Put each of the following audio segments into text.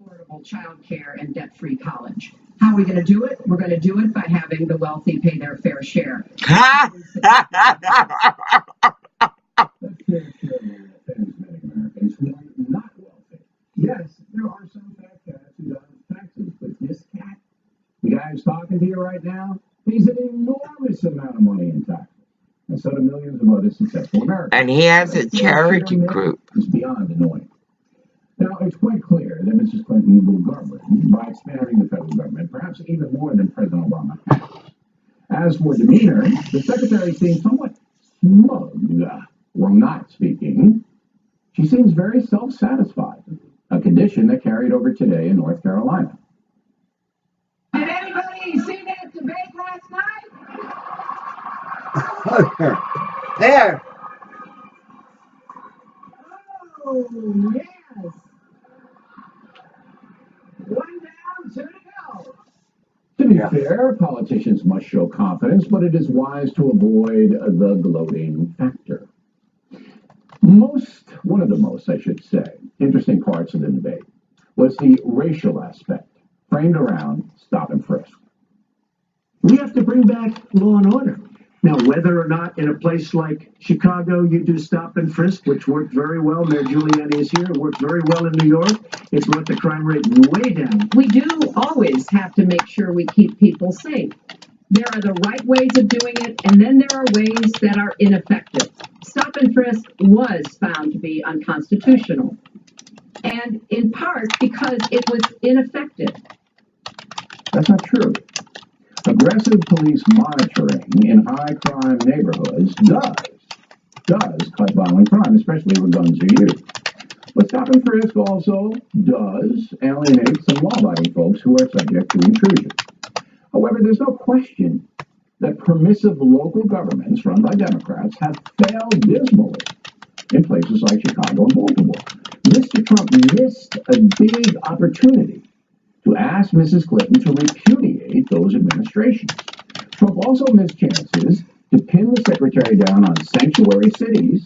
affordable child care and debt-free college. How are we going to do it? We're going to do it by having the wealthy pay their fair share. That fair share offends many Americans who are not wealthy. Yes, there are some fat cats who dodge taxes, but this cat, the guy who's talking to you right now, pays an enormous amount of money in taxes. And so do millions of other successful Americans. And he has a charity group. It's beyond annoying. Now, it's quite clear that Mrs. Clinton will govern by expanding the federal government, perhaps even more than President Obama has. As for demeanor, the secretary seems somewhat smug when not speaking. She seems very self-satisfied, a condition that carried over today in North Carolina. Did anybody see that debate last night? There. Oh, yes. One down, two to go. To be fair, politicians must show confidence, but it is wise to avoid the gloating factor. One of the most, I should say, interesting parts of the debate was the racial aspect, framed around stop and frisk. We have to bring back law and order. Now, whether or not in a place like Chicago you do stop and frisk, which worked very well, Mayor Giuliani is here, it worked very well in New York, it brought the crime rate way down. We do always have to make sure we keep people safe. There are the right ways of doing it, and then there are ways that are ineffective. Stop and frisk was found to be unconstitutional, and in part because it was ineffective. That's not true. Aggressive police monitoring in high crime neighborhoods does cut violent crime, especially where guns are used. But stop and frisk also does alienate some law-abiding folks who are subject to intrusion. However, there's no question that permissive local governments run by Democrats have failed dismally in places like Chicago and Baltimore. Mr. Trump missed a big opportunity to ask Mrs. Clinton to repudiate those administrations. Trump also missed chances to pin the secretary down on sanctuary cities,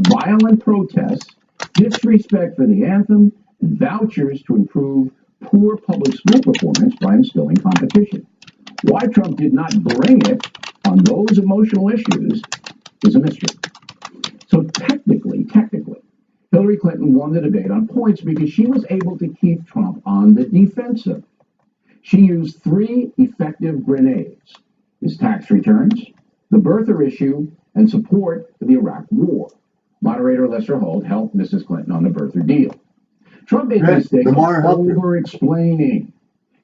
violent protests, disrespect for the anthem, and vouchers to improve poor public school performance by instilling competition. Why Trump did not bring it on those emotional issues is a mystery. So technically, Hillary Clinton won the debate on points because she was able to keep Trump on the defensive. She used 3 effective grenades: his tax returns, the birther issue, and support for the Iraq War. Moderator Lester Holt helped Mrs. Clinton on the birther deal. Trump made the mistake of over-explaining.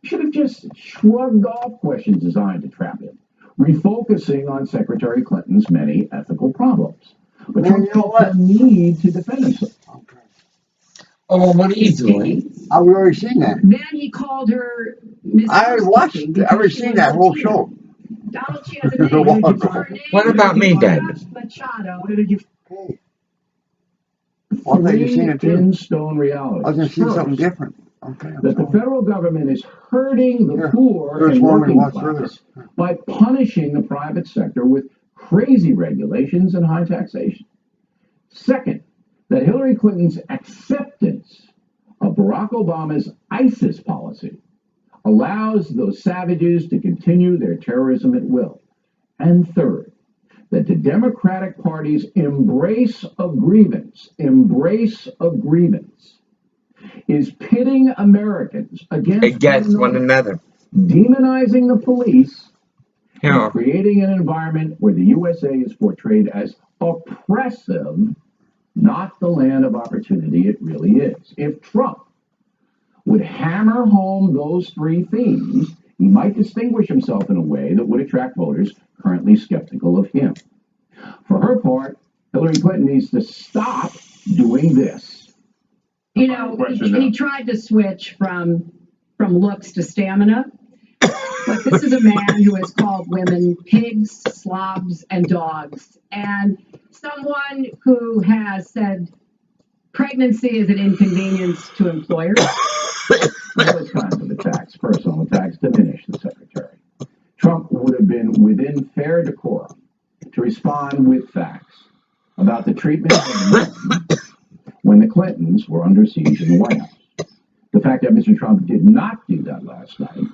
He should have just shrugged off questions designed to trap him, refocusing on Secretary Clinton's many ethical problems. But Trump felt the need to defend himself. Oh, well, what are you doing? I've already seen that. Then he called her Miss I already seen that whole show. Donald Chiazza. What about me, then? Machado. What did you... Well, I you've seen it too. In stone reality. I was going to see something different. Okay. That the federal government is hurting the poor and working class by punishing the private sector with crazy regulations and high taxation. Second, that Hillary Clinton's acceptance of Barack Obama's ISIS policy allows those savages to continue their terrorism at will. And third, that the Democratic Party's embrace of grievance is pitting Americans against one another, demonizing the police, yeah, and creating an environment where the USA is portrayed as oppressive, not the land of opportunity it really is. If Trump would hammer home those 3 themes, he might distinguish himself in a way that would attract voters currently skeptical of him. For her part, Hillary Clinton needs to stop doing this. You know, he tried to switch from looks to stamina, but this is a man who has called women pigs, slobs, and dogs, and someone who has said pregnancy is an inconvenience to employers. Those kinds of attacks, personal attacks, diminish the secretary. Trump would have been within fair decorum to respond with facts about the treatment of men when the Clintons were under siege in the White House. The fact that Mr. Trump did not do that last night.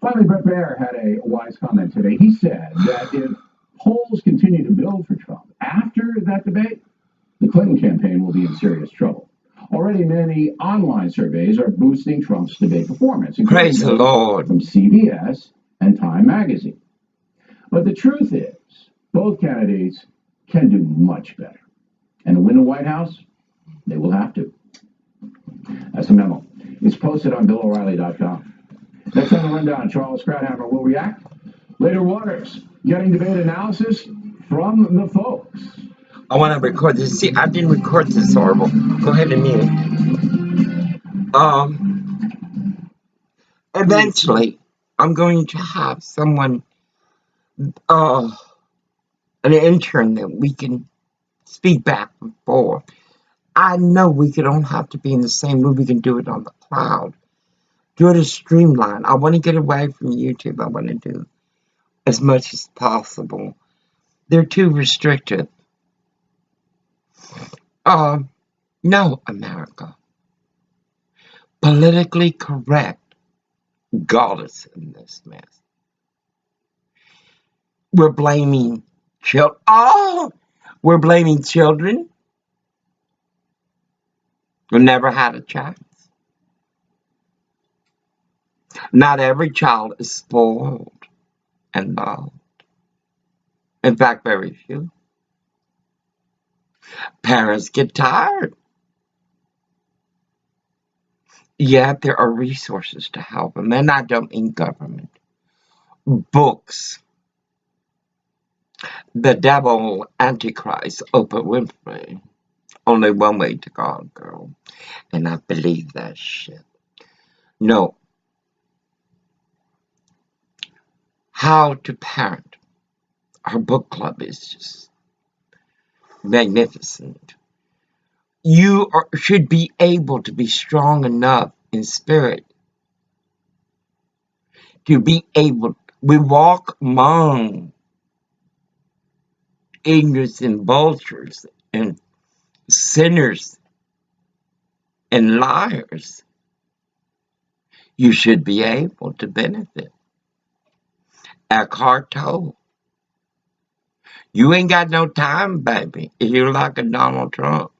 Finally, Brett Baer had a wise comment today. He said that if polls continue to build for Trump after that debate, the Clinton campaign will be in serious trouble. Already, many online surveys are boosting Trump's debate performance, Praise the Lord. from CBS and Time magazine. But the truth is, both candidates can do much better. And to win the White House, they will have to. That's a memo. It's posted on BillO'Reilly.com. Next on the rundown, Charles Krauthammer will react. Later, Waters, getting debate analysis from the folks. I want to record this. See, I didn't record this horrible. Go ahead and mute. Eventually, I'm going to have someone, an intern that we can speak back and forth. I know we don't have to be in the same room. We can do it on the cloud. Do it as streamlined. I want to get away from YouTube. I want to do as much as possible. They're too restrictive. No, America. Politically correct got us in this mess. We're blaming children. We're blaming children who never had a chance. Not every child is spoiled and loved. In fact, very few. Parents get tired. Yet there are resources to help them, and I don't mean government. Books. The Devil, Antichrist, Oprah Winfrey. Only one way to God, girl. And I believe that shit. No. How to Parent. Our book club is just magnificent. You should be able to be strong enough in spirit to be able. We walk among ignorance and vultures and sinners and liars. You should be able to benefit. Eckhart Tolle. You ain't got no time, baby. If you're like a Donald Trump,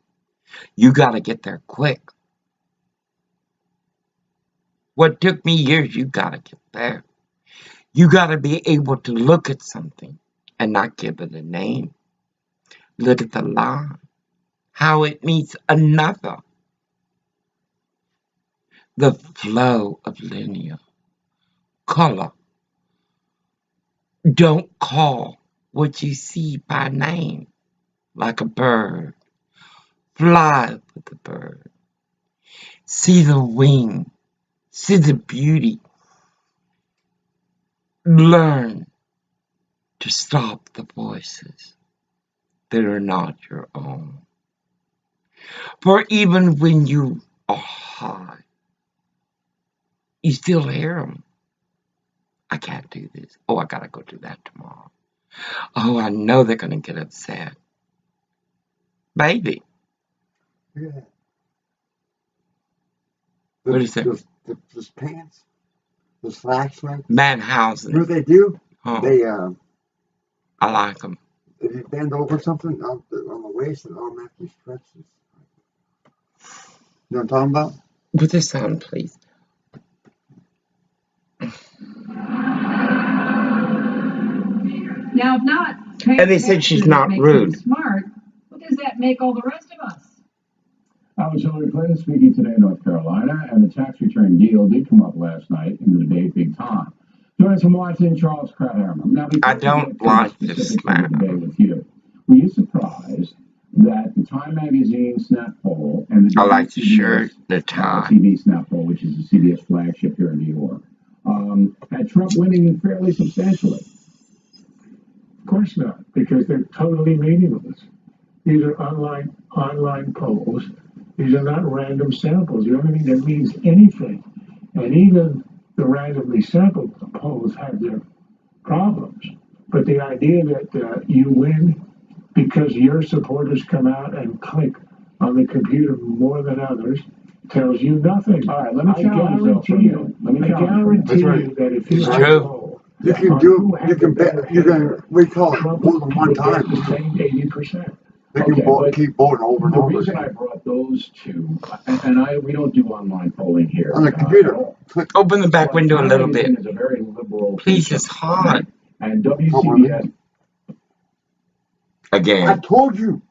you got to get there quick. What took me years, you got to get there. You got to be able to look at something and not give it a name. Look at the line, how it meets another. The flow of linear color. Don't call what you see by name, like a bird. Fly with the bird. See the wing. See the beauty. Learn to stop the voices that are not your own. For even when you are high, you still hear them. I can't do this. Oh, I gotta go do that tomorrow. Oh, I know they're gonna get upset. Baby. Yeah. What is it? Those pants, those slacks, right? Manhausen. You know what they do? Oh, They I like them. if you bend over something on the waist, it automatically stretches. You know what I'm talking about? Put this on, please. Now, if not, And they said she's not makes rude. them smart. What does that make all the rest of us? That was Hillary Clinton speaking today in North Carolina, and the tax return deal did come up last night in the debate big time. Joining us from Washington, Charles Krauthammer. Now, I don't like this man. Debate with you. Were you surprised that the Time magazine snap poll and the I like the CBS, shirt, the tie. TV snap poll, which is the CBS flagship here in New York, had Trump winning fairly substantially? Of course not, because they're totally meaningless. These are online polls. These are not random samples. The only thing that means anything, and even the randomly sampled polls have their problems. But the idea that you win because your supporters come out and click on the computer more than others tells you nothing. All right, let me I challenge though for a guarantee you, minute. Let me I challenge for a minute. guarantee That's right. you that if you It's have true. a poll, You can do, you can bet, you can, we call it Trump more than one would get time. the same 80%. They can Okay, vote, but keep voting over and The over. reason I brought those two, and we don't do online polling here. On the computer, click. Open the back window a little bit. Is a very liberal. Please, it's hot. And WCBS. I Again. told you.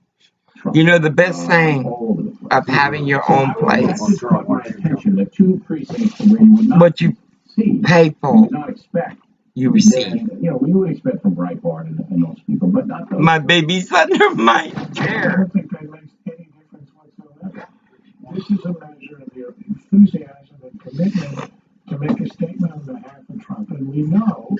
You know, the best thing all over the place. of having your So own I would place, just caught my attention that two precincts where you would not what you see, pay you for, would not expect. you receive. Then, you know, we would expect from Breitbart and those people, but not those. My baby's under my I chair. don't think that makes any difference whatsoever. This is a measure of your enthusiasm and commitment to make a statement on behalf of Trump. And we know,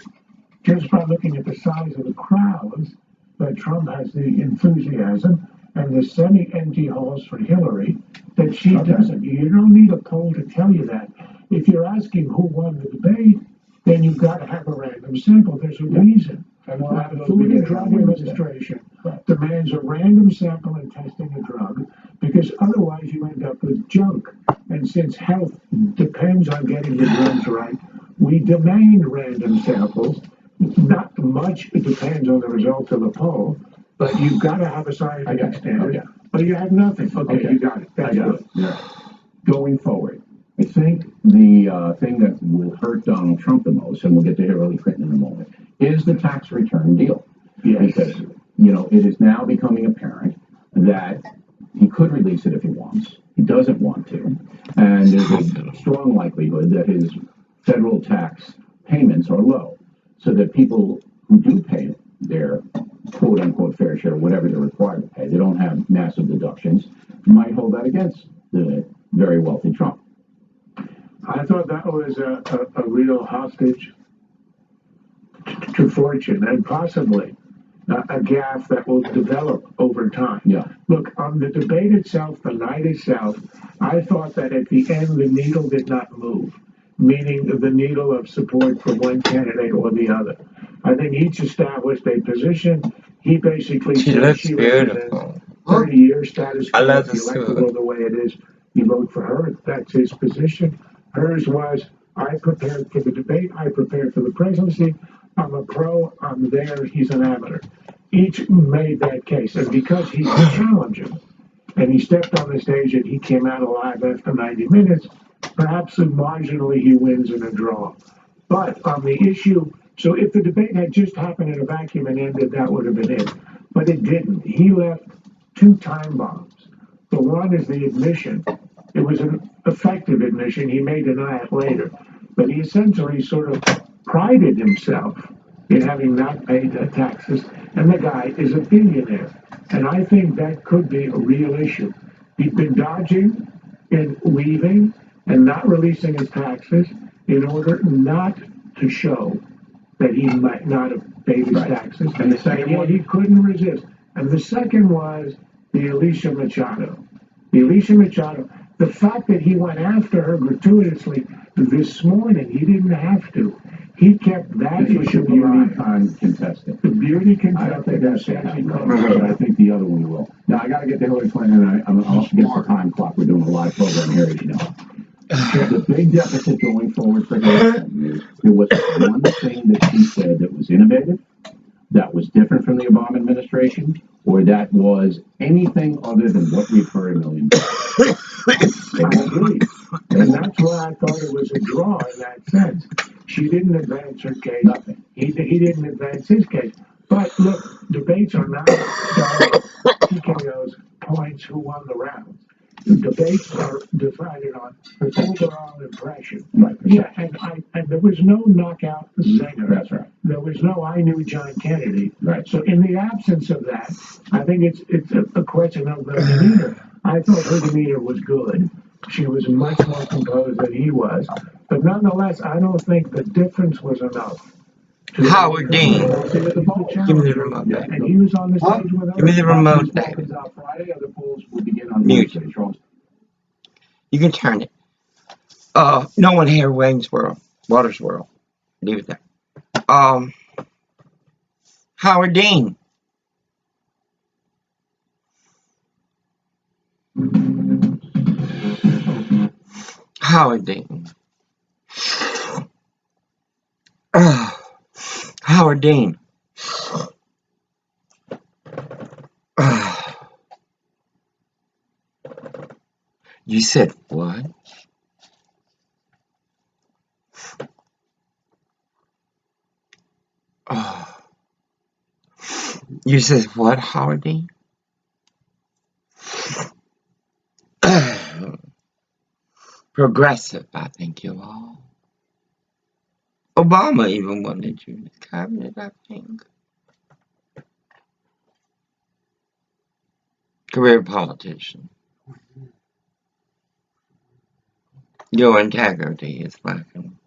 just by looking at the size of the crowds, that Trump has the enthusiasm and the semi-empty halls for Hillary that she doesn't. You don't need a poll to tell you that. If you're asking who won the debate, then you've got to have a random sample. There's a reason. The Food and Drug Administration demands a random sample in testing a drug because otherwise you end up with junk. And since health depends on getting the drugs right, we demand random samples. Not much it depends on the results of the poll, but you've got to have a scientific standard. Okay. But you have nothing. Okay, you got it. That's good. Yeah. Going forward, I think the thing that will hurt Donald Trump the most, and we'll get to Hillary Clinton in a moment, is the tax return deal. Yes. Because, you know, it is now becoming apparent that he could release it if he wants. He doesn't want to. And there's a strong likelihood that his federal tax payments are low, so that people who do pay their quote unquote fair share, whatever they're required to pay, they don't have massive deductions, might hold that against the very wealthy Trump. I thought that was a real hostage to fortune and possibly a gaffe that will develop over time. Yeah. Look, on the debate itself, the night itself, I thought that at the end the needle did not move, meaning the needle of support for one candidate or the other. I think each established a position. He basically She said looks she represents beautiful. 30 years status I quo. love If the you like the suit. world the way it is, you vote for her. That's his position. Hers was, I prepared for the debate. I prepared for the presidency. I'm a pro. I'm there. He's an amateur. Each made that case. And because he's a challenger, and he stepped on the stage and he came out alive after 90 minutes, perhaps marginally he wins in a draw. But on the issue, so if the debate had just happened in a vacuum and ended, that would have been it. But it didn't. He left two time bombs. The one is the admission. It was an effective admission. He may deny it later. But he essentially sort of prided himself in having not paid the taxes. And the guy is a billionaire. And I think that could be a real issue. He'd been dodging and leaving and not releasing his taxes in order not to show that he might not have paid his taxes. And the second one, he couldn't resist. And the second was the Alicia Machado. The Alicia Machado, the fact that he went after her gratuitously this morning, he didn't have to. He kept that this was issue the beauty alive. time contestant. The beauty I don't think contestant that's says he going to comes. happen, but I think the other one will. Now, I got to get to Hillary Clinton, and I'll get the time clock. We're doing a live program here, as you know. The big deficit going forward for Hillary Clinton is there was one thing that she said that was innovative, that was different from the Obama administration, or that was anything other than what we've heard a million times. I agree. And that's why I thought it was a draw in that sense. She didn't advance her case. Nothing. He didn't advance his case. But look, debates are not TKO's points who won the rounds. The debates are decided on overall impression. Right. Yeah, and there was no knockout zinger. That's right. There was no I knew John Kennedy. Right. So in the absence of that, I think it's a question of the demeanor. I thought her demeanor was good. She was much more composed than he was. But nonetheless, I don't think the difference was enough. Howard Dean. Give me the remote back. And he was on the stage with her. Give me the remote back. Comes out Friday. Other polls will begin on Mute. Wednesday. Charles. You can turn it. No one here, Wayne's World. Waters World. Leave it there. Howard Dean. Howard Dean. Howard Dean. You said what? You said what, Howard Dean? Progressive, I think you are. Obama even wanted you in his cabinet, I think. Career politician. Your integrity is lacking.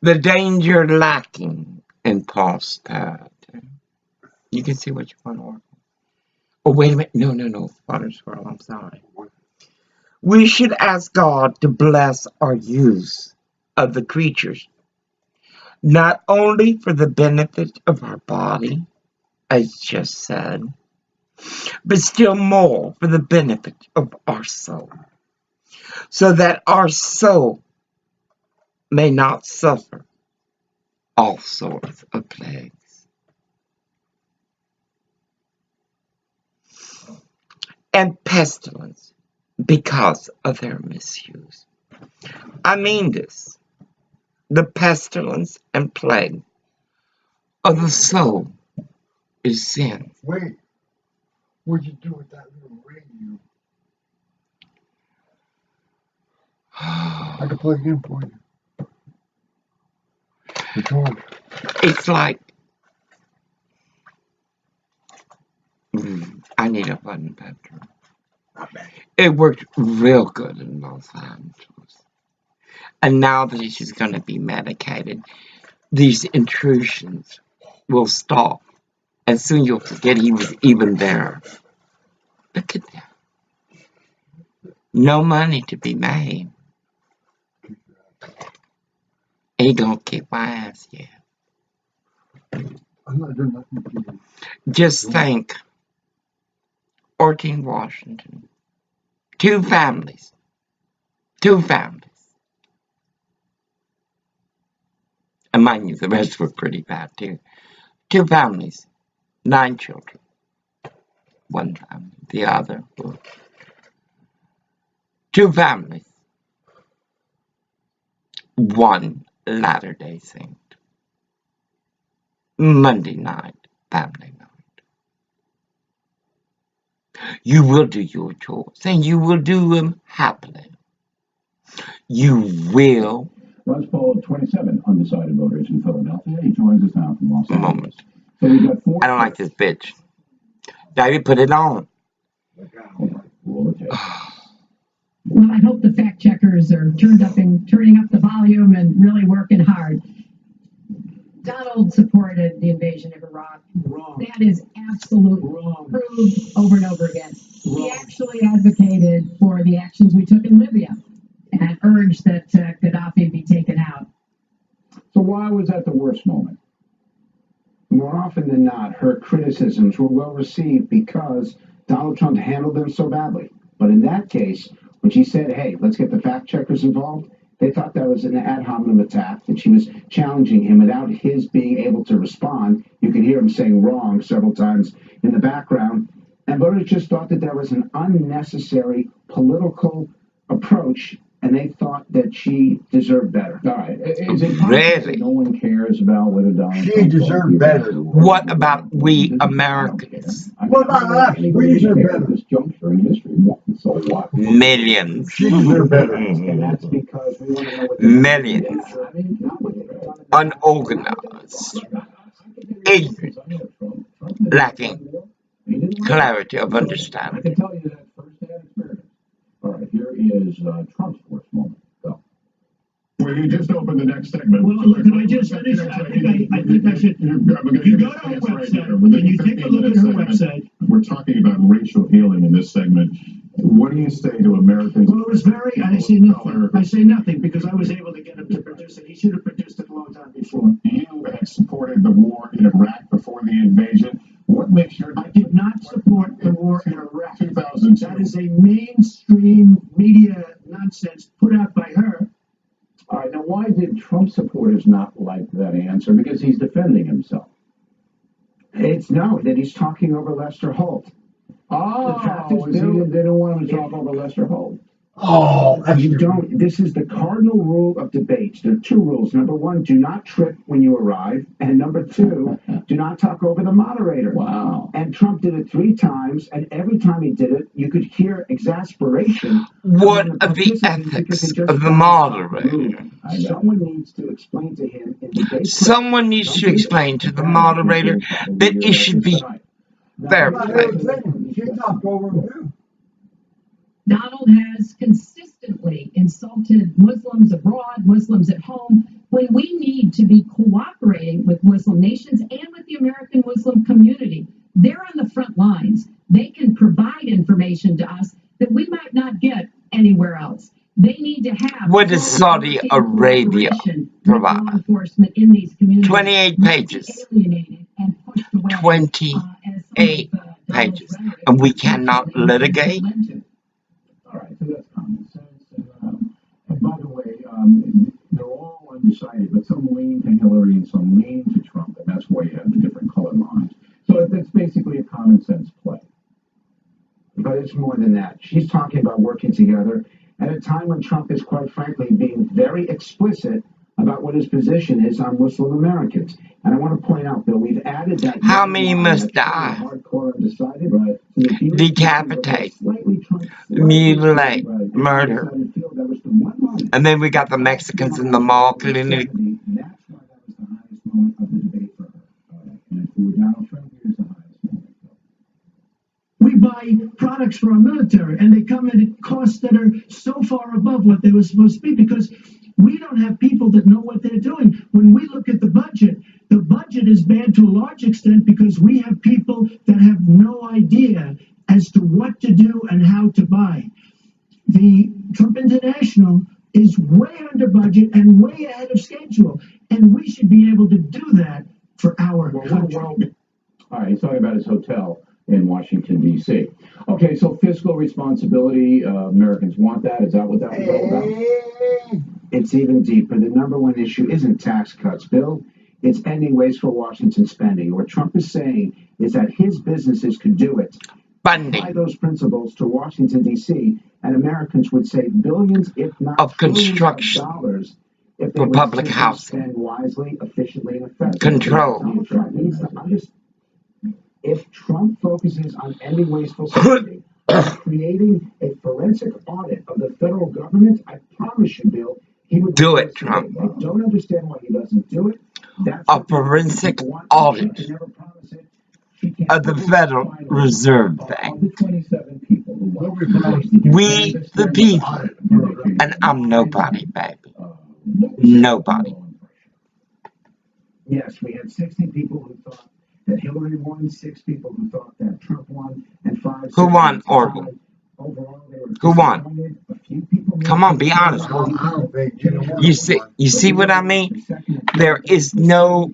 The danger lacking in prosperity. You can see what you want to work on. Oh, wait a minute. No. Water swirl, I'm sorry. We should ask God to bless our use of the creatures, not only for the benefit of our body, as just said, but still more for the benefit of our soul, so that our soul may not suffer all sorts of plagues. And pestilence because of their misuse. I mean this. The pestilence and plague of the soul is sin. Wait, what'd you do with that little radio? I can plug it in for you. It's like, I need a button pepper. It worked real good in Los Angeles. And now that she's going to be medicated, these intrusions will stop. And soon you'll forget he was even there. Look at that. No money to be made. Ain't gonna kick my ass yet. I'm not doing nothing to you. Just think. Orting, Washington. Two families. And mind you, the rest were pretty bad too. 2 families, 9 children. One family, the other. 2 families. 1 Latter-day Saint. Monday night, family night. You will do your chores, and you will do them happily. You will. Runs polled 27 undecided voters in Philadelphia. He joins us now from Los Angeles. So we've got 4. I don't like this bitch. David, put it on. Well, I hope the fact checkers are turning up the volume and really working hard. Donald supported the invasion of Iraq. Wrong. That is absolutely Wrong. proved over and over again. Wrong. He actually advocated for the actions we took in Libya and urged that Gaddafi be taken out. So why was that the worst moment? More often than not, her criticisms were well received because Donald Trump handled them so badly. But in that case, when she said, hey, let's get the fact checkers involved, they thought that was an ad hominem attack, that she was challenging him without his being able to respond. You could hear him saying wrong several times in the background. And voters just thought that was an unnecessary political approach, and they thought that she deserved better. All right. Is it possible Really? no one cares about whether Donald She Trump deserved better. What about we Americans? What about us? We deserve better. This juncture in history. So what? Millions. She deserved better. And that's because we want to know what Millions. Unorganized. Ignorant. Lacking clarity of I understanding. can tell you that firsthand experience. All right, here is Trump's worst moment. Go. Well, you just opened the next segment. Well, look, can I just finish? I think I should. You go to her website, and you take a look at her website. We're talking about racial healing in this segment. What do you say to Americans? Well, it was very, I say nothing. I say nothing because I was able to get him to produce it. He should have produced it a long time before. You had supported the war in Iraq before the invasion. What makes your... I did not support the war in Iraq. 2002. That is a mainstream media nonsense put out by her. All right, now why did Trump supporters not like that answer? Because he's defending himself. It's no, that he's talking over Lester Holt. Oh, The fact is, they don't want him to talk over Lester Holt. Oh, that's You don't. This is the cardinal rule of debates. There are two rules. Number one, do not trip when you arrive. And number two, do not talk over the moderator. Wow. And Trump did it 3 times, and every time he did it, you could hear exasperation. What are the ethics of the moderator? Someone needs to explain to him in debate. Someone needs to explain to the moderator that it should be fair play. She talked over him too. Donald has consistently insulted Muslims abroad, Muslims at home, when we need to be cooperating with Muslim nations and with the American Muslim community. They're on the front lines. They can provide information to us that we might not get anywhere else. They need to have... What does Saudi Arabia provide? Law enforcement in these communities 28 pages. alienated and pushed away, 28 pages. And we cannot litigate? All right, so that's common sense. And by the way, they're all undecided, but some lean to Hillary and some lean to Trump, and that's why you have the different color lines. So that's basically a common sense play. But it's more than that. She's talking about working together at a time when Trump is, quite frankly, being very explicit about what his position is on Muslim Americans. And I want to point out, Bill, we've added that... How many must die? Hardcore undecided, right? Decapitate, mutilate, murder. And then we got the Mexicans in the mall clinic. That's why that was the highest moment of the debate for her. And for Donald Trump, here's the highest moment. We buy products for our military, and they come at costs that are so far above what they were supposed to be because we don't have people that know what they're doing. When we look at the budget is bad to a large extent because we have people that have no idea as to what to do and how to buy. The Trump International is way under budget and way ahead of schedule, and we should be able to do that for our country. All right, he's talking about his hotel in Washington, D.C. Okay, so fiscal responsibility, Americans want that. Is that what that was all about? It's even deeper. The number one issue isn't tax cuts, Bill. It's ending wasteful Washington spending. What Trump is saying is that his businesses could do it. Funding. Apply those principles to Washington, D.C., and Americans would save billions, if not Of construction of dollars, if they for would public simply housing. spend wisely, efficiently, and effectively. Control. Donald Trump needs to if Trump focuses on ending wasteful spending, creating a forensic audit of the federal government, I promise you, Bill, he would do it, Trump. I don't understand why he doesn't do it. That's A forensic audit of the Federal Reserve Bank. We, the people, and I'm nobody, baby. Nobody. Yes, we had 60 people who thought that Hillary won, 6 people who thought that Trump won, and 5... Who won, Orville? Who won? Come on, be honest. You see what I mean? There is no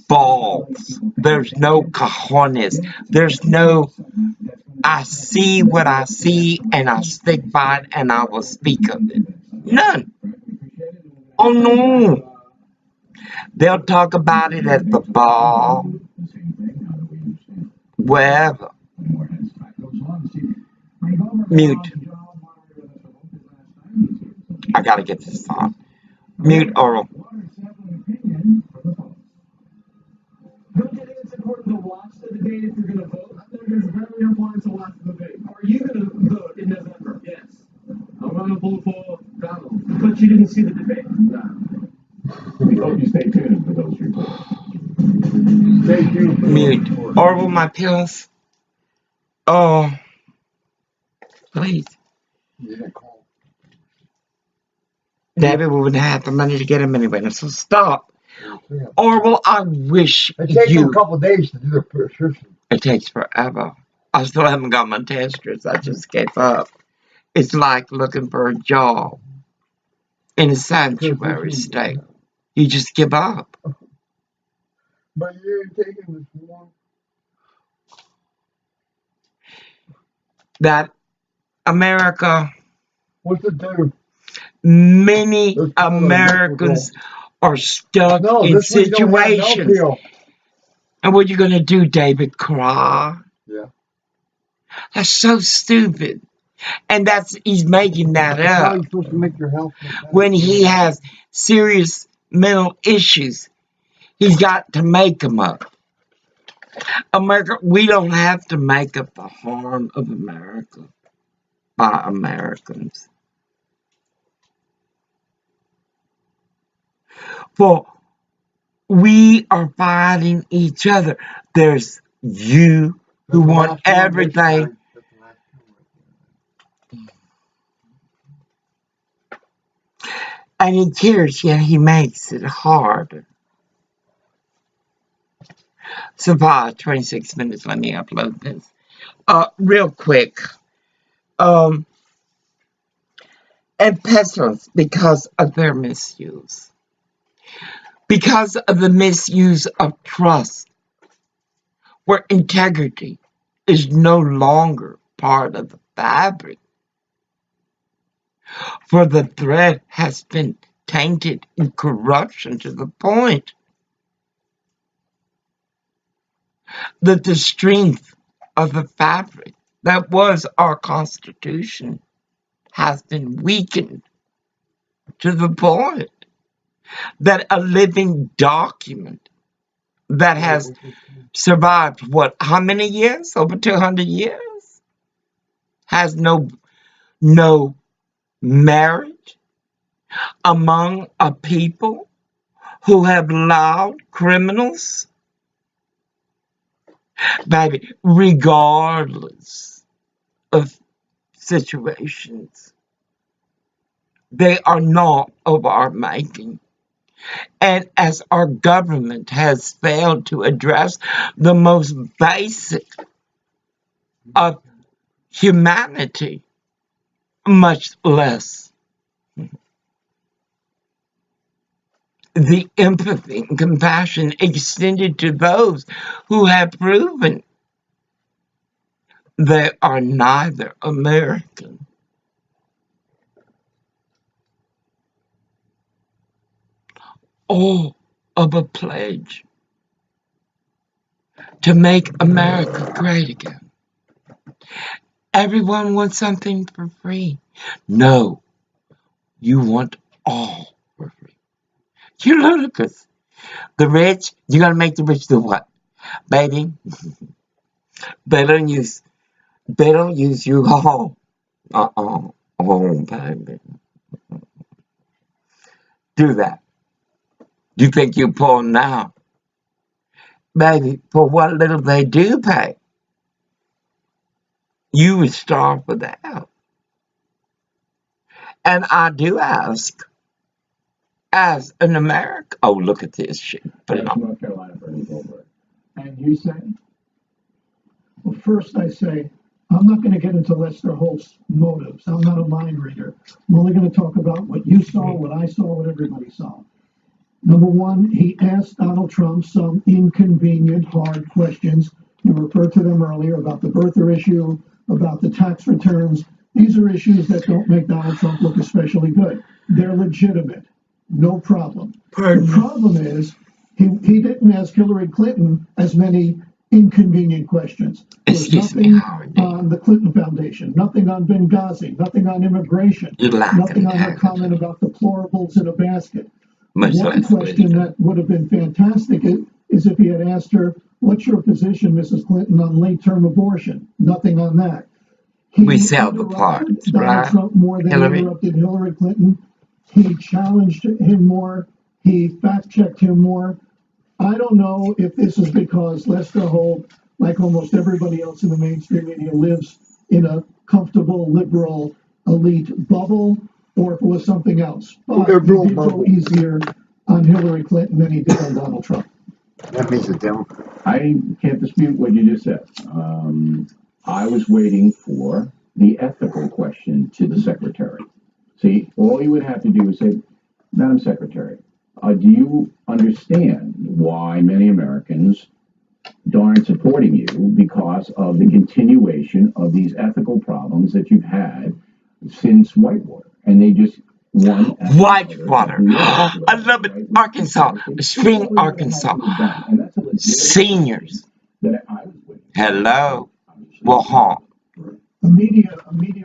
balls. There's no cojones. There's no, I see what I see and I stick by it and I will speak of it. None. Oh no. They'll talk about it at the bar, wherever. Mute. I gotta get this on. Mute, Oral. Don't you think it's important to watch the debate if you're going to vote? I think it's very important to watch the debate. Are you going to vote in November? Yes. I'm going to vote for Donald. But you didn't see the debate? No. We hope you stay tuned for those reports. Stay tuned. Mute. Orville, my pills. Oh. Please. Debbie wouldn't have the money to get him anyway, so stop. Orville, I wish It takes you... a couple of days to do the prescription. It takes forever. I still haven't got my testers. I just gave up. It's like looking for a job in a sanctuary state. You just give up. But you ain't taking this one. That America, What's it do? many Americans are stuck in situations. And what are you going to do, David? Cry? Yeah. That's so stupid. And he's making that How are up. you supposed to make your health better? When he has serious mental issues, he's got to make them up. America, we don't have to make up the harm of America by Americans. For we are fighting each other. There's you who want everything. And he cares, yet he makes it hard. So, 26 minutes, let me upload this. Real quick. And pestilence, because of their misuse. Because of the misuse of trust, where integrity is no longer part of the fabric. For the thread has been tainted in corruption to the point that the strength of the fabric that was our Constitution has been weakened to the point that a living document that has survived, how many years? Over 200 years? Has no merit among a people who have allowed criminals, baby, regardless of situations. They are not of our making. And as our government has failed to address the most basic of humanity, much less the empathy and compassion extended to those who have proven they are neither American or of a pledge to make America great again. Everyone wants something for free. No, you want all for free. You're ludicrous. The rich, you gotta make the rich do what? Baby, they don't use you all. Oh, baby. Do that. You think you're poor now? Baby, for what little they do pay, you would starve without. And I do ask, as an American, oh, look at this shit. Put it on. North Carolina for over. And you say? Well, first I say, I'm not going to get into Lester Holt's motives. I'm not a mind reader. I'm only going to talk about what you saw, what I saw, what everybody saw. Number one, he asked Donald Trump some inconvenient, hard questions. You referred to them earlier about the birther issue, about the tax returns. These are issues that don't make Donald Trump look especially good. They're legitimate. No problem. The problem is he didn't ask Hillary Clinton as many inconvenient questions. There's nothing on the Clinton Foundation, nothing on Benghazi, nothing on immigration, nothing on her comment about deplorables in a basket. One question that would have been fantastic is if he had asked her, what's your position, Mrs. Clinton, on late-term abortion? Nothing on that. We sell the parts, Donald Trump more than he interrupted Hillary Clinton. He challenged him more. He fact-checked him more. I don't know if this is because Lester Holt, like almost everybody else in the mainstream media, lives in a comfortable liberal elite bubble, or if it was something else. But he did go easier on Hillary Clinton than he did on Donald Trump. That makes it down. I can't dispute what you just said. I was waiting for the ethical question to the secretary. See, all you would have to do is say, Madam Secretary, do you understand why many Americans aren't supporting you because of the continuation of these ethical problems that you've had since Whitewater? And they just Whitewater. I love it. Arkansas. Spring, Arkansas. Seniors. Hello. Well, A media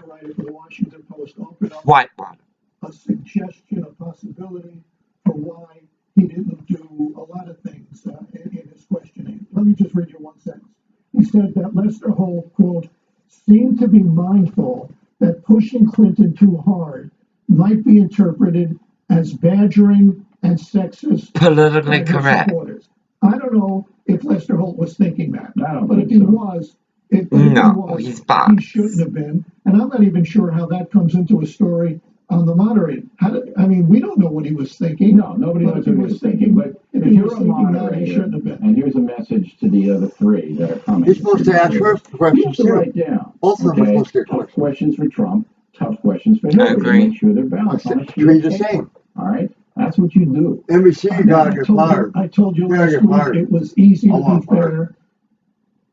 writer for the Washington Post opened up Whitewater. a suggestion, a possibility for why he didn't do a lot of things in his questioning. Let me just read you one sentence. He said that Lester Holt, quote, seemed to be mindful that pushing Clinton too hard might be interpreted as badgering and sexist. Politically correct. Supporters. I don't know if Lester Holt was thinking that, but if he was, he shouldn't have been. And I'm not even sure how that comes into a story on the moderator. We don't know what he was thinking. No, nobody knows what he was thinking. But if you're a moderator, he shouldn't have been. And here's a message to the other three that are coming. You're supposed to ask her questions too. Write down. Both of them are supposed to get tough questions for Trump, tough questions for Hillary. Make sure they're balanced. Treat the same. All right, that's what you do. NBC, you gotta get fired. I told you last week it was easy to be fair,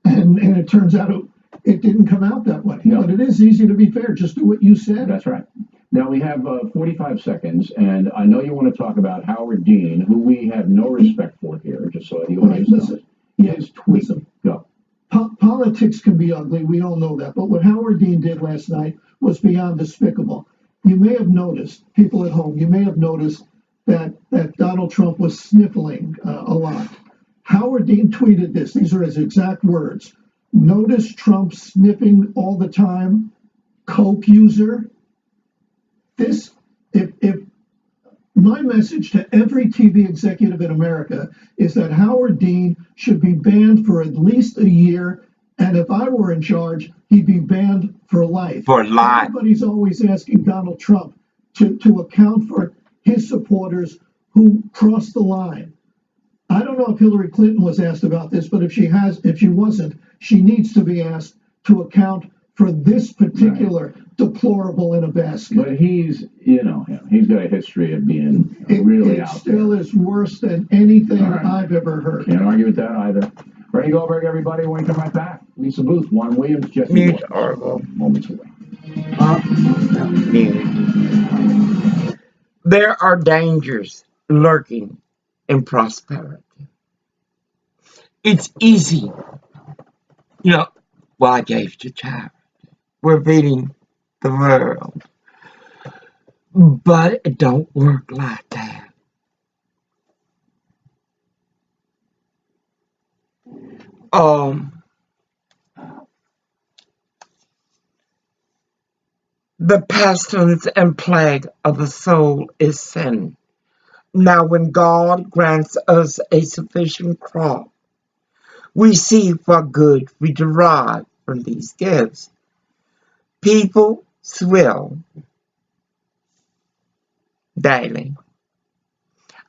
and it turns out it didn't come out that way. No. But it is easy to be fair. Just do what you said. That's right. Now we have 45 seconds, and I know you want to talk about Howard Dean, who we have no respect for here, just so the audience knows. He has tweeted. Go. Politics can be ugly. We all know that. But what Howard Dean did last night was beyond despicable. You may have noticed, people at home, you may have noticed that Donald Trump was sniffling a lot. Howard Dean tweeted this. These are his exact words. Notice Trump sniffing all the time, coke user. If my message to every TV executive in America is that Howard Dean should be banned for at least a year, and if I were in charge, he'd be banned for life. For life. Everybody's always asking Donald Trump to account for his supporters who crossed the line. I don't know if Hillary Clinton was asked about this, but if she wasn't, she needs to be asked to account for this particular deplorable in a basket. But he's got a history of being really out there. It still is worse than anything I've ever heard. Can't argue with that either. Bernie Goldberg, everybody, when you come right back. Lisa Booth, Juan Williams, Jesse Mute Moore. Moments away. There are dangers lurking in prosperity. It's easy. I gave to charity. We're feeding the world. But it don't work like that. The pestilence and plague of the soul is sin. Now, when God grants us a sufficient crop, we see what good we derive from these gifts. People swill daily.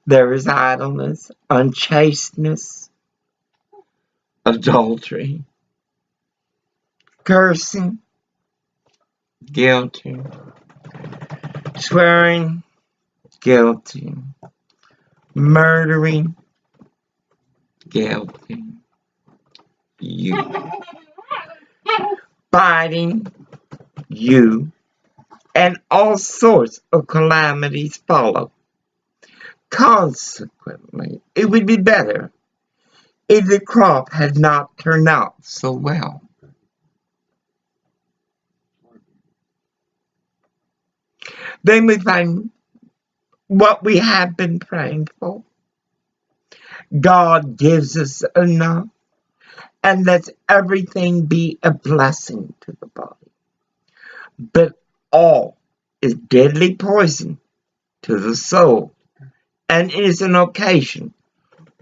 There is idleness, unchasteness, adultery, cursing, guilty, swearing, guilty, murdering, guilty, you, fighting, you, and all sorts of calamities follow. Consequently, it would be better if the crop had not turned out so well. Then we find what we have been praying for. God gives us enough and lets everything be a blessing to the body. But all is deadly poison to the soul and is an occasion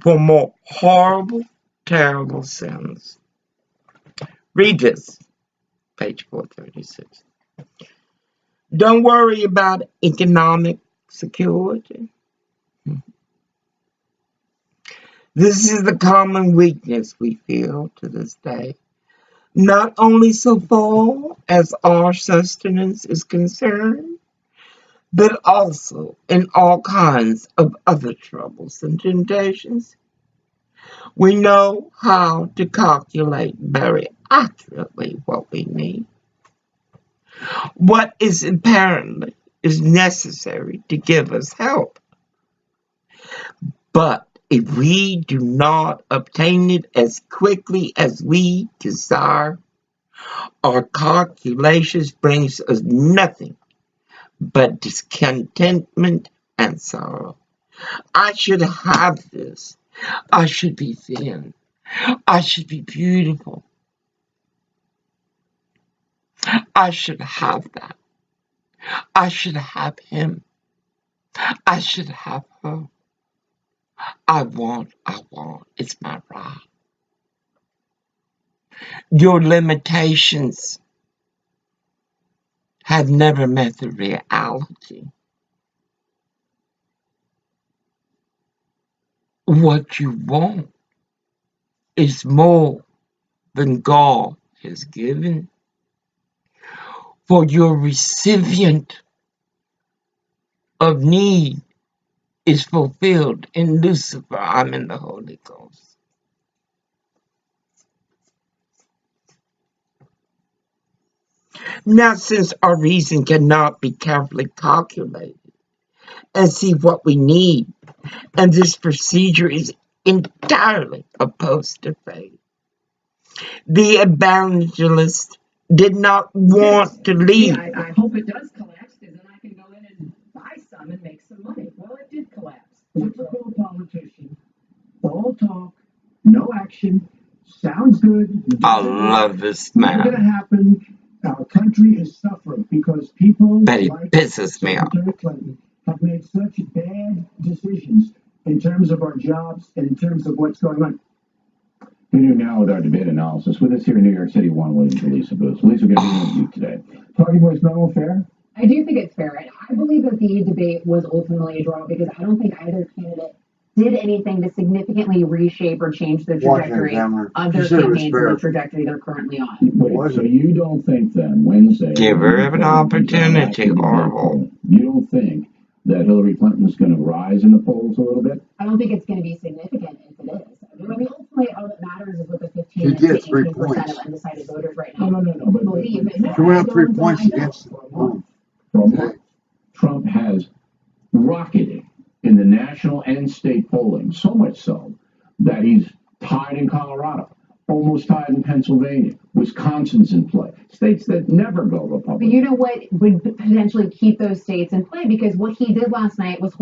for more horrible, terrible sins. Read this, page 436. Don't worry about economic security. This is the common weakness we feel to this day. not only so far as our sustenance is concerned, but also in all kinds of other troubles and temptations. We know how to calculate very accurately what we need, what is apparently is necessary to give us help. But if we do not obtain it as quickly as we desire, our calculations brings us nothing but discontentment and sorrow. I should have this. I should be thin. I should be beautiful. I should have that. I should have him. I should have her. I want. It's my right. Your limitations have never met the reality. What you want is more than God has given. For your recipient of need is fulfilled in Lucifer. I'm in the Holy Ghost. Now, since our reason cannot be carefully calculated and see what we need, and this procedure is entirely opposed to faith, the evangelist did not want to leave. Yeah, I hope it does collapse, because then I can go in and buy some and make some money. Well, it did collapse. Typical politician. All talk, no action. Sounds good. I love this What's going to man. happen? Our country is suffering because people But he like pisses me off. Secretary Clinton have made such bad decisions in terms of our jobs and in terms of what's going on. Continue now with our debate analysis. With us here in New York City, One Williams, Lisa Booth. Lisa, we're going to be with you today. Talking Points memo fair? I do think it's fair. I believe that the debate was ultimately a draw because I don't think either candidate did anything to significantly reshape or change the trajectory of their campaigns and the trajectory they're currently on. Wait, so you don't think then Wednesday... Give her an opportunity, Orville. You don't think that Hillary Clinton's going to rise in the polls a little bit? I don't think it's going to be significant if it is. I mean, ultimately, all that matters is what the 15 She and did 18% of undecided voters right now No. believe. She went up 3 points against Trump has rocketed in the national and state polling, so much so that he's tied in Colorado, almost tied in Pennsylvania. Wisconsin's in play. States that never go But Republican. you know what would potentially keep those states in play? Because what he did last night was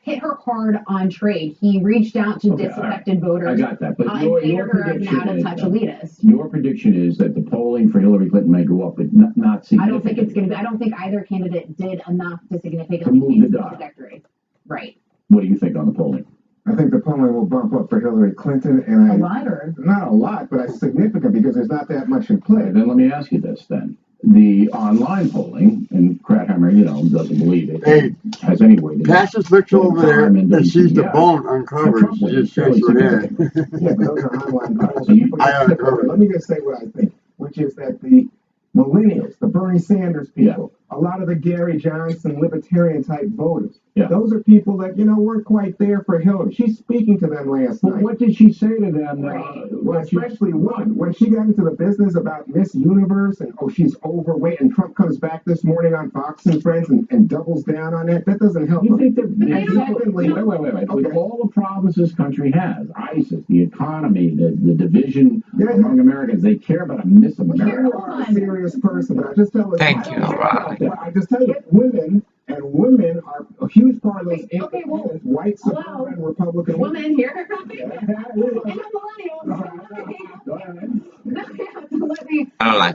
hit her hard on trade. He reached out to disaffected voters. I got that. But And your painted her as an prediction is out-of-touch elitist. your prediction is that the polling for Hillary Clinton may go up, but not significantly. I don't think it's going to be. I don't think either candidate did enough to To significantly move change the the dial. trajectory. Right. What do you think on the polling? I think the polling will bump up for Hillary Clinton, and A lot, or not a lot, but it's significant because there's not that much in play. Then let me ask you this then. The online polling, and Krathammer, doesn't believe it, Hey, has any weight. Cassius looks over there and sees the bone uncovered. She just shakes her head. Yeah, but those are online polls. I uncovered. Let me just say what I think, which is that the millennials, the Bernie Sanders people, a lot of the Gary Johnson libertarian type voters, those are people that, weren't quite there for Hillary. She's speaking to them last night. What did she say to them? Well, especially one, when she got into the business about Miss Universe and, she's overweight, and Trump comes back this morning on Fox and Friends and doubles down on that, that doesn't help. You think that Secondly, wait. With all the problems this country has, ISIS, the economy, the division among Americans, they care about a Miss America. You are a serious person, but I just tell you. Thank you, Riley. I just tell you, women are a huge part of this. White suburban Republican woman here. I don't like one.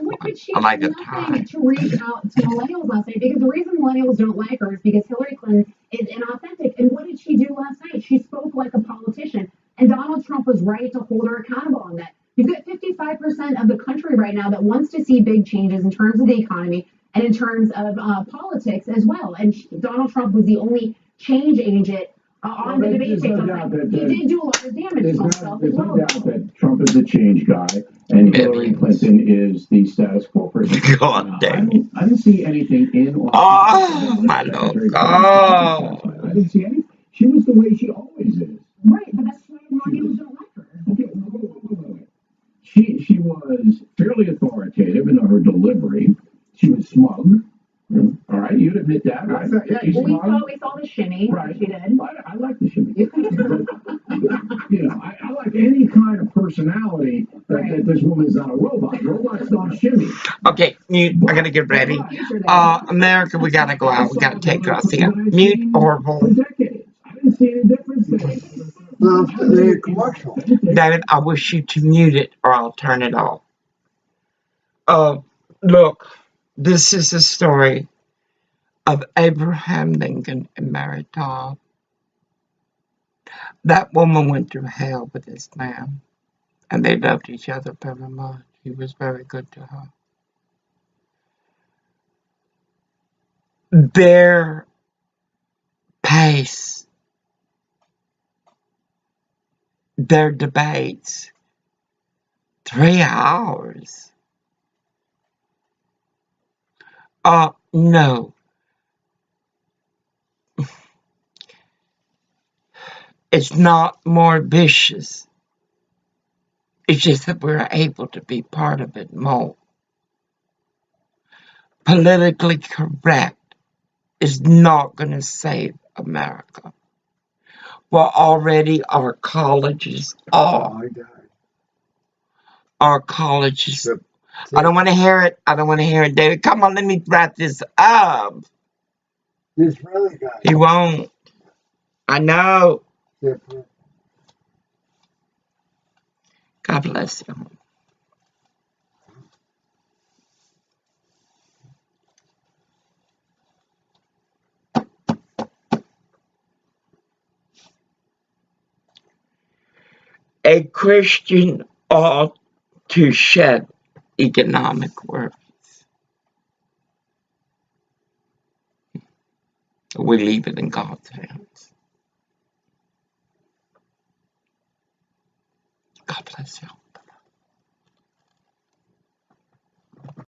I like a tie. To reach out to millennials last night, because the reason millennials don't like her is because Hillary Clinton is inauthentic. And what did she do last night? She spoke like a politician, and Donald Trump was right to hold her accountable on that. You've got 55% of the country right now that wants to see big changes in terms of the economy and in terms of politics as well. And Donald Trump was the only change agent on the debate stage. He did do a lot of damage to himself as well. There's no doubt that Trump is the change guy and Hillary Clinton is the status quo person. God damn it. I didn't see anything in or Oh, my Lord. Oh. I didn't see anything. She was the way she always is. Right, but that's why Millennials don't like her. Okay, wait. She was fairly authoritative in her delivery. She was smug. All right, you'd admit that, right? Yeah, we saw the shimmy. Right. She did. I like the shimmy. I like any kind of personality that this woman's not a robot. Robots don't shimmy. Okay, mute. I gotta get ready. America, we gotta go out. We gotta take us here. Mute, horrible. For decades. I didn't see any difference there. David, I wish you to mute it or I'll turn it off. Look, this is the story of Abraham Lincoln and Mary Todd. That woman went through hell with this man, and they loved each other very much. He was very good to her. Their pace, their debates, 3 hours. No. It's not more vicious. It's just that we're able to be part of it more. Politically correct is not going to save America. Well, already our colleges are. Our colleges. I don't want to hear it. I don't want to hear it, David. Come on, let me wrap this up. This really guy. He won't. I know. God bless you. A Christian ought to shed economic worries. We leave it in God's hands. God bless you.